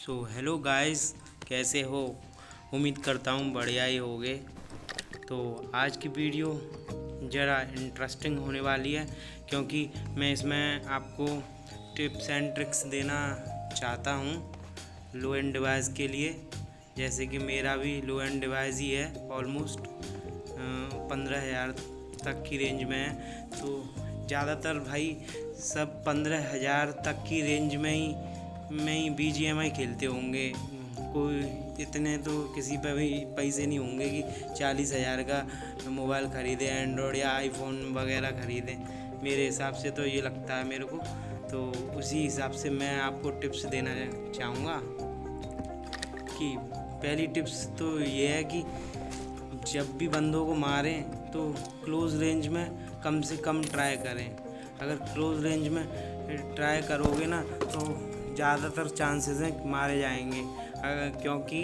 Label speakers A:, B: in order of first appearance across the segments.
A: So hello guys, कैसे हो? उम्मीद करता हूँ बढ़िया ही होगे। तो आज की वीडियो ज़रा इंटरेस्टिंग होने वाली है, क्योंकि मैं इसमें आपको टिप्स एंड ट्रिक्स देना चाहता हूँ लो एंड डिवाइस के लिए। जैसे कि मेरा भी लो एंड डिवाइस ही है, ऑलमोस्ट 15,000 तक की रेंज में है। तो ज़्यादातर भाई सब 15,000 तक की रेंज में ही BGMI खेलते होंगे। कोई इतने तो किसी पे भी पैसे नहीं होंगे कि 40,000 का मोबाइल ख़रीदे, एंड्रॉयड या आईफोन वगैरह ख़रीदे। मेरे हिसाब से तो ये लगता है मेरे को। तो उसी हिसाब से मैं आपको टिप्स देना चाहूँगा कि पहली टिप्स तो ये है कि जब भी बंदों को मारें तो क्लोज़ रेंज में कम से कम ट्राई करें। अगर क्लोज़ रेंज में ट्राई करोगे ना तो ज़्यादातर चांसेस हैं मारे जाएंगे। क्योंकि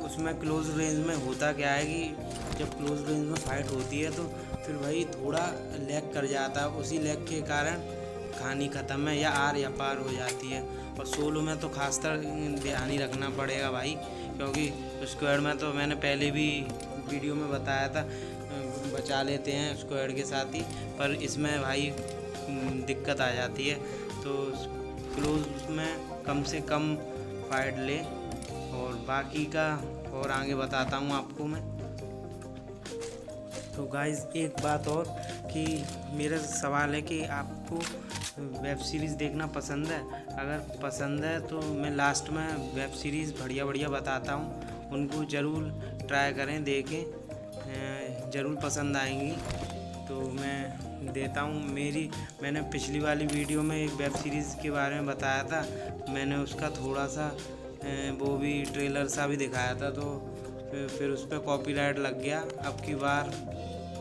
A: उसमें क्लोज़ रेंज में होता क्या है कि जब क्लोज़ रेंज में फ़ाइट होती है तो फिर भाई थोड़ा लैग कर जाता है। उसी लैग के कारण कहानी ख़त्म है या आर या पार हो जाती है। और सोलो में तो खासकर ध्यान ही रखना पड़ेगा भाई, क्योंकि स्क्वाड में तो मैंने पहले भी वीडियो में बताया था बचा लेते हैं स्क्वाड के साथ ही, पर इसमें भाई दिक्कत आ जाती है। तो क्लोज में कम से कम फाइट ले, और बाकी का और आगे बताता हूँ आपको मैं। तो गाइस एक बात और कि मेरा सवाल है कि आपको वेब सीरीज़ देखना पसंद है? अगर पसंद है तो मैं लास्ट में वेब सीरीज़ बढ़िया बताता हूँ, उनको ज़रूर ट्राई करें, देखें, ज़रूर पसंद आएंगी। तो मैं देता हूँ मैंने पिछली वाली वीडियो में एक वेब सीरीज़ के बारे में बताया था। मैंने उसका थोड़ा सा वो भी ट्रेलर सा भी दिखाया था, तो फिर उस पर कॉपीराइट लग गया। अब की बार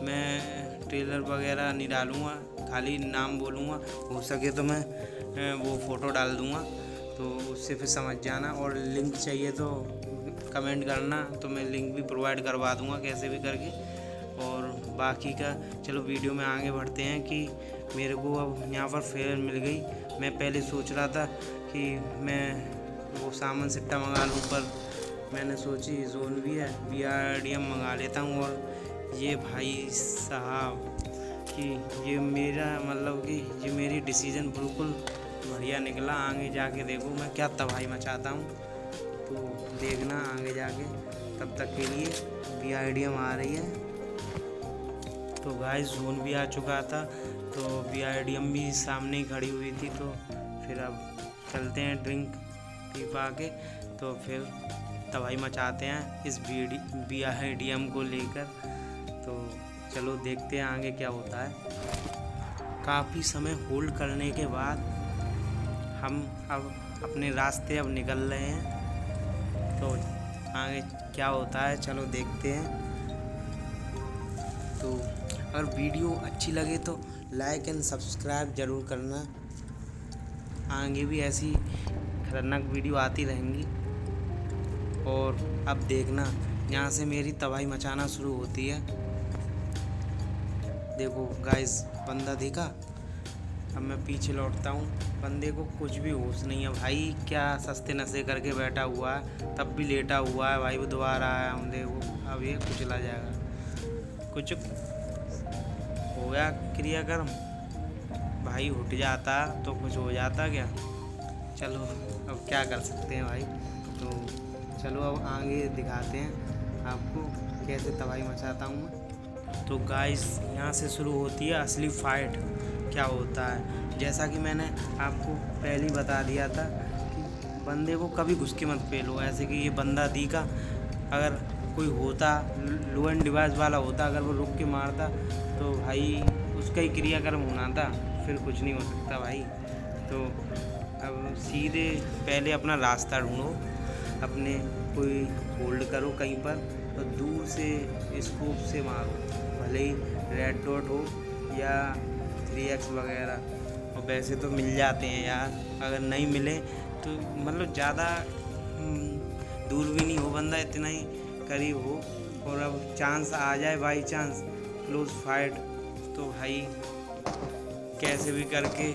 A: मैं ट्रेलर वगैरह नहीं डालूँगा, खाली नाम बोलूँगा। हो सके तो मैं वो फ़ोटो डाल दूँगा, तो उससे फिर समझ जाना। और लिंक चाहिए तो कमेंट करना, तो मैं लिंक भी प्रोवाइड करवा दूँगा कैसे भी करके। और बाकी का चलो वीडियो में आगे बढ़ते हैं कि मेरे को अब यहाँ पर फेयर मिल गई। मैं पहले सोच रहा था कि मैं वो सामान सिट्टा मंगा लूँ, पर मैंने सोची जोन भी है, BRDM मंगा लेता हूँ। और ये भाई साहब कि ये मेरा मतलब कि ये मेरी डिसीजन बिल्कुल बढ़िया निकला। आगे जाके देखो मैं क्या तबाही मचाता हूँ, तो देखना आगे जाके। तब तक के लिए BRDM आ रही है। तो गाइस जोन भी आ चुका था, तो BRDM भी सामने ही खड़ी हुई थी। तो फिर अब चलते हैं ड्रिंक पी पा के, तो फिर तबाही मचाते हैं इस BRDM को लेकर। तो चलो देखते हैं आगे क्या होता है। काफ़ी समय होल्ड करने के बाद हम अब अपने रास्ते अब निकल रहे हैं, तो आगे क्या होता है चलो देखते हैं। तो अगर वीडियो अच्छी लगे तो लाइक एंड सब्सक्राइब ज़रूर करना। आगे भी ऐसी खतरनाक वीडियो आती रहेंगी। और अब देखना यहाँ से मेरी तबाही मचाना शुरू होती है। देखो गाइस, बंदा देखा। अब मैं पीछे लौटता हूँ, बंदे को कुछ भी होश नहीं है भाई। क्या सस्ते नशे करके बैठा हुआ है, तब भी लेटा हुआ है भाई। वो दोबारा आया, हम देखो अब ये कुचला जाएगा। कुछ हो गया क्रियाक्रम भाई, उठ जाता तो कुछ हो जाता क्या। चलो अब क्या कर सकते हैं भाई। तो चलो अब आगे दिखाते हैं आपको कैसे तबाही मचाता हूँ मैं। तो गाइस यहाँ से शुरू होती है असली फ़ाइट। क्या होता है, जैसा कि मैंने आपको पहले ही बता दिया था कि बंदे को कभी घुस के मत पेलो। ऐसे कि ये बंदा दी का अगर कोई होता, लो एंड डिवाइस वाला होता, अगर वो रुक के मारता तो भाई उसका ही क्रियाक्रम होना था, फिर कुछ नहीं हो सकता भाई। तो अब सीधे पहले अपना रास्ता ढूंढो, अपने कोई होल्ड करो कहीं पर, तो दूर से स्कोप से मारो, भले ही रेड डॉट हो या 3x वगैरह। और वैसे तो मिल जाते हैं यार, अगर नहीं मिले तो मतलब ज़्यादा दूर भी नहीं हो बंदा, इतना ही करीब हो। और अब चांस आ जाए बाई चांस क्लोज फाइट, तो भाई कैसे भी करके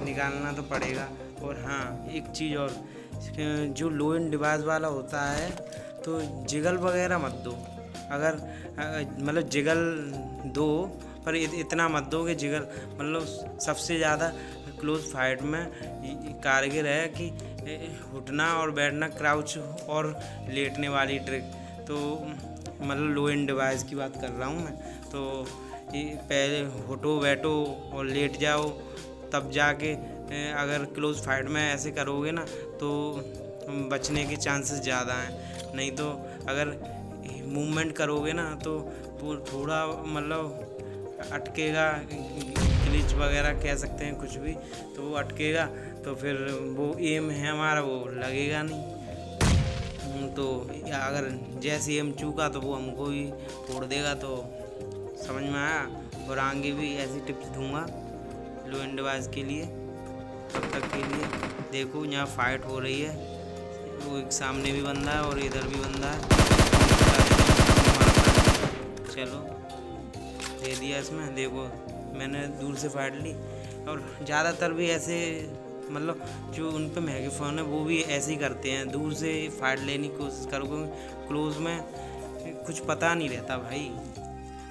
A: निकालना तो पड़ेगा। और हाँ, एक चीज़ और जो लो एंड डिवाइस वाला होता है तो जिगल वगैरह मत दो। अगर मतलब जिगल दो, पर इतना मत दो कि जिगल मतलब सबसे ज़्यादा क्लोज फाइट में कारगर है कि उठना और बैठना, क्राउच और लेटने वाली ट्रिक। तो मतलब लो एंड डिवाइस की बात कर रहा हूँ मैं। तो ये पहले उठो बैठो और लेट जाओ, तब जाके अगर क्लोज फाइट में ऐसे करोगे ना तो बचने के चांसेस ज़्यादा हैं। नहीं तो अगर मूवमेंट करोगे ना तो वो थोड़ा मतलब अटकेगा, ग्लिच वगैरह कह सकते हैं कुछ भी, तो वो अटकेगा तो फिर वो एम है हमारा वो लगेगा नहीं। तो अगर जैसे एम चूका तो वो हमको ही तोड़ देगा। तो समझ में आया। और आगे भी ऐसी टिप्स दूंगा लो एंड डिवाइस के लिए। तब तक के लिए देखो यहाँ फाइट हो रही है, वो एक सामने भी बंदा है और इधर भी बंदा है। चलो दे दिया इसमें, देखो मैंने दूर से फाइट ली। और ज़्यादातर भी ऐसे मतलब जो उन पे महंगे फ़ोन है वो भी ऐसे ही करते हैं, दूर से फाइट लेने की कोशिश करोगे। क्लोज में कुछ पता नहीं रहता भाई,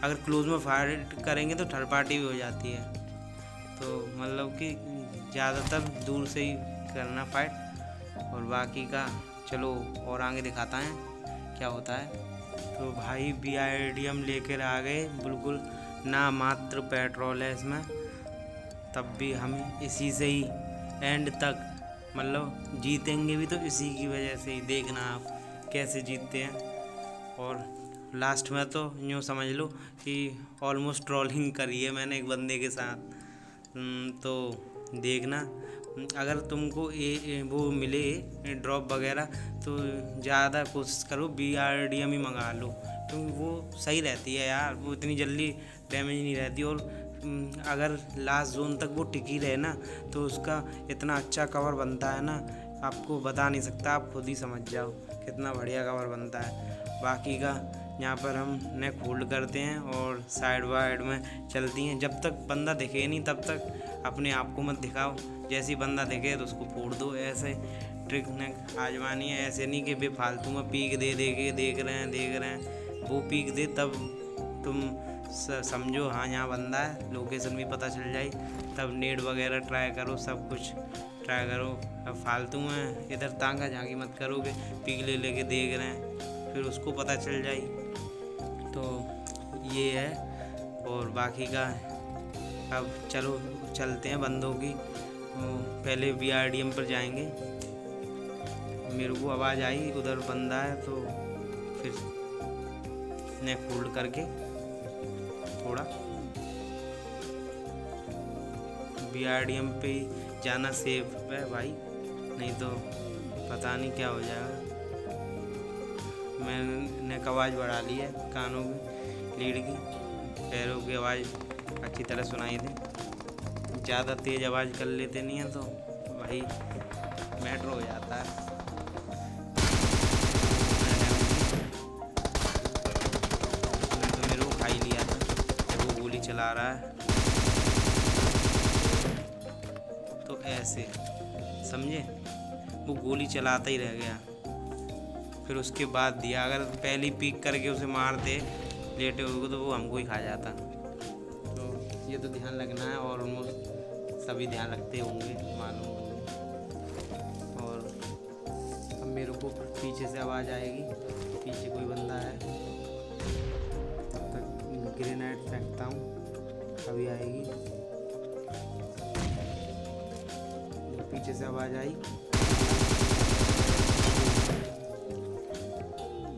A: अगर क्लोज में फाइट करेंगे तो थर्ड पार्टी भी हो जाती है। तो मतलब कि ज़्यादातर दूर से ही करना फाइट। और बाकी का चलो और आगे दिखाता है क्या होता है। तो भाई BRDM लेकर आ गए, बिल्कुल ना मात्र पेट्रोल है इसमें, तब भी हम इसी से ही एंड तक मतलब जीतेंगे भी तो इसी की वजह से ही। देखना आप कैसे जीतते हैं। और लास्ट में तो यूँ समझ लो कि ऑलमोस्ट ट्रोलिंग करी है मैंने एक बंदे के साथ। तो देखना अगर तुमको वो मिले ड्रॉप वगैरह तो ज़्यादा कोशिश करो BRDM ही मंगा लो, क्योंकि वो सही रहती है यार, वो इतनी जल्दी डैमेज नहीं रहती। और अगर लास्ट जोन तक वो टिकी रहे ना तो उसका इतना अच्छा कवर बनता है ना, आपको बता नहीं सकता, आप खुद ही समझ जाओ कितना बढ़िया कवर बनता है। बाकी का यहाँ पर हम नेक होल्ड करते हैं और साइड वाइड में चलती हैं। जब तक बंदा दिखे नहीं तब तक अपने आप को मत दिखाओ, जैसे ही बंदा दिखे तो उसको फोड़ दो। ऐसे ट्रिक नेक आजमानी है, ऐसे नहीं कि बेफालतू में पीक दे के देख रहे हैं। वो पीक दे तब तुम समझो हाँ यहाँ बंदा है, लोकेशन भी पता चल जाए, तब नेट वगैरह ट्राई करो, सब कुछ ट्राई करो। अब फालतू में इधर तांगा झांकी मत करोगे, पीक लेके देख रहे हैं फिर उसको पता चल जाए। तो ये है। और बाकी का अब चलो चलते हैं बंदों की। पहले BRDM पर जाएंगे। मेरे को आवाज़ आई उधर बंदा है, तो फिर नेक होल्ड करके थोड़ा BRDM पे जाना सेफ है भाई, नहीं तो पता नहीं क्या हो जाएगा। मैंने आवाज़ बढ़ा ली है कानों की, लीड की, पैरों की आवाज़ अच्छी तरह सुनाई दे। ज़्यादा तेज़ आवाज़ कर लेते नहीं हैं तो भाई मैटर हो जाता है। तो मेरे को खा ही लिया था, वो गोली चला रहा है तो ऐसे समझे, वो गोली चलाता ही रह गया। फिर उसके बाद दिया, अगर पहली पीक करके उसे मारते लेटे हुए तो वो हमको ही खा जाता। तो ये तो ध्यान रखना है, और ऑलमोस्ट सभी ध्यान रखते होंगे मालूम। और अब मेरे को पीछे से आवाज़ आएगी, पीछे कोई बंदा है, तब तक ग्रेनेड फेंकता हूँ, अभी आएगी। पीछे से आवाज़ आई,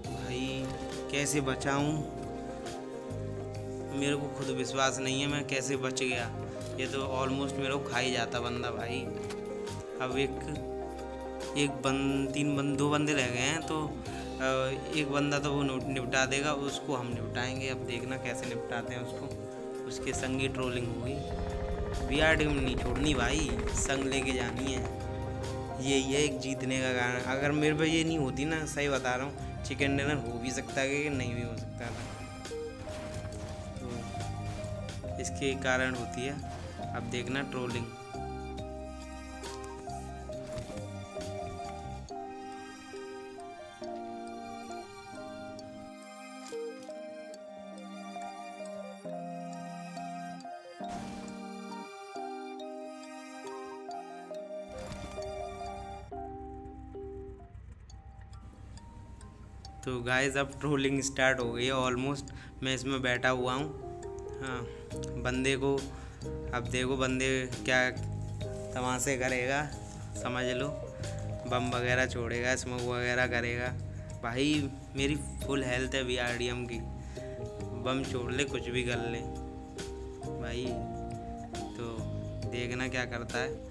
A: भाई कैसे बचाऊँ, मेरे को खुद विश्वास नहीं है मैं कैसे बच गया। ये तो ऑलमोस्ट मेरे को खा ही जाता बंदा भाई। अब दो बंदे रह गए हैं, तो एक बंदा तो वो निपटा देगा, उसको हम निपटाएंगे। अब देखना कैसे निपटाते हैं उसको, उसके संग ही ट्रोलिंग होगी। BRDM नहीं छोड़नी भाई, संग लेके जानी है। यही है एक जीतने का कारण। अगर मेरे पे ये नहीं होती ना, सही बता रहा हूँ, चिकन डिनर हो भी सकता है कि नहीं भी हो सकता था। तो इसके कारण होती है। अब देखना ट्रोलिंग, तो गाइस अब ट्रोलिंग स्टार्ट हो गई है ऑलमोस्ट। मैं इसमें बैठा हुआ हूँ। हाँ, बंदे को अब देखो, बंदे क्या तमाशे करेगा समझ लो। बम वगैरह छोड़ेगा, स्मोक वगैरह करेगा। भाई मेरी फुल हेल्थ है VRDM की, बम छोड़ ले कुछ भी कर ले भाई। तो देखना क्या करता है।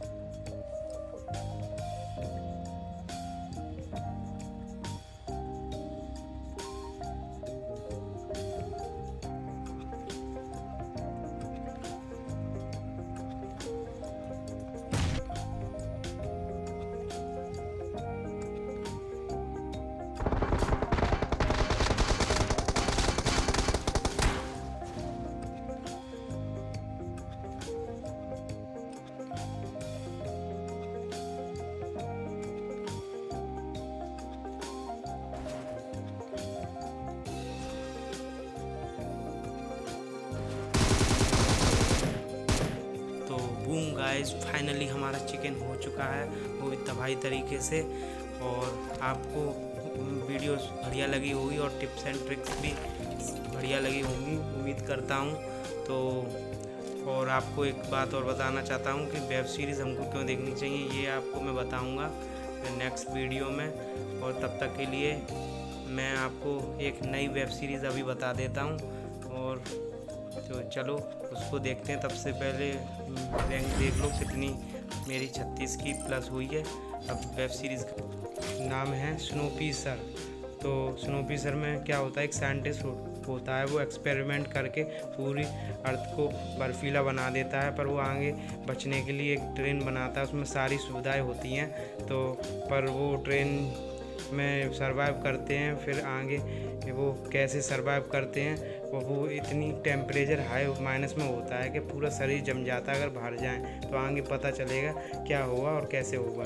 A: बूम गाइस, फाइनली हमारा चिकन हो चुका है, वो भी तबाही तरीके से। और आपको वीडियोस बढ़िया लगी होगी और टिप्स एंड ट्रिक्स भी बढ़िया लगी होंगी, उम्मीद करता हूँ। तो और आपको एक बात और बताना चाहता हूँ कि वेब सीरीज़ हमको क्यों देखनी चाहिए, ये आपको मैं बताऊँगा नेक्स्ट वीडियो में। और तब तक के लिए मैं आपको एक नई वेब सीरीज़ अभी बता देता हूँ, और तो चलो उसको देखते हैं। तब से पहले रैंक देख लो कितनी मेरी 36 की प्लस हुई है। अब वेब सीरीज़ का नाम है स्नोपिसर। तो स्नोपिसर में क्या होता है, एक साइंटिस्ट होता है, वो एक्सपेरिमेंट करके पूरी अर्थ को बर्फीला बना देता है। पर वो आगे बचने के लिए एक ट्रेन बनाता है, उसमें सारी सुविधाएं होती हैं। तो पर वो ट्रेन में सरवाइव करते हैं। फिर आगे वो कैसे सरवाइव करते हैं, वो इतनी टेम्परेचर हाई माइनस में होता है कि पूरा शरीर जम जाता है। अगर बाहर जाएं तो आगे पता चलेगा क्या होगा और कैसे होगा।